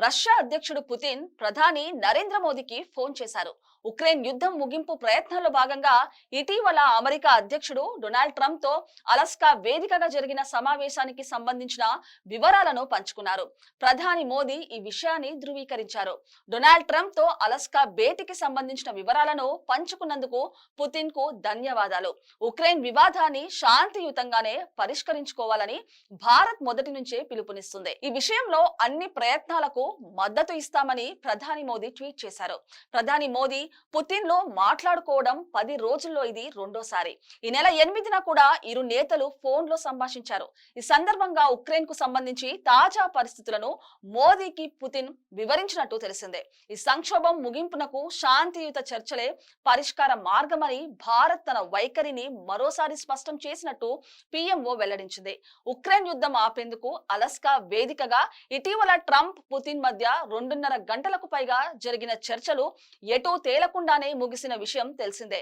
Russia అధ్యక్షుడు Putin ప్రధాని నరేంద్ర మోదీకి ఫోన్ చేశారు. ఉక్రెయిన్ యుద్ధం ముగింపు ప్రయత్నాల్లో భాగంగా ఇటీవల అమెరికా అధ్యక్షుడు డొనాల్డ్ ట్రంప్ తో అలస్కా వేదికగా జరిగిన సమావేశానికి సంబంధించిన వివరాలను పంచుకున్నారు. ప్రధాని మోదీ ఈ విషయాన్ని ధృవీకరించారు. డొనాల్డ్ ట్రంప్ తో అలస్కా భేటీకి సంబంధించిన వివరాలను పంచుకున్నందుకు పుతిన్ కు ధన్యవాదాలు. ఉక్రెయిన్ వివాదాన్ని శాంతియుతంగానే పరిష్కరించుకోవాలని భారత్ మొదటి నుంచే పిలుపునిస్తుంది. ఈ విషయంలో అన్ని ప్రయత్నాలకు మద్దతు ఇస్తామని ప్రధాని మోదీ ట్వీట్ చేశారు. ప్రధాని మోదీ పుతిన్ లో మాట్లాడుకోవడం 10 రోజుల్లో ఇది రెండోసారి. ఈ నెల 8న కూడా ఇరు నేతలు ఫోన్ లో సంభాషించారు. ఈ సందర్భంగా ఉక్రెయిన్ కు సంబంధించి తాజా పరిస్థితులను మోదీకి పుతిన్ వివరించినట్టు తెలిసిందే. ఈ సంక్షోభం ముగింపునకు శాంతియుత చర్చలే పరిష్కార మార్గమని భారత్ తన వైఖరిని మరోసారి స్పష్టం చేసినట్టు పిఎంఓ వెల్లడించింది. ఉక్రెయిన్ యుద్ధం ఆపేందుకు అలస్కా వేదికగా ఇటీవల ట్రంప్ పుతిన్ మధ్య 2.5 గంటలకు పైగా జరిగిన చర్చలు ఎటూ తేలకుండానే ముగిసిన విషయం తెలిసిందే.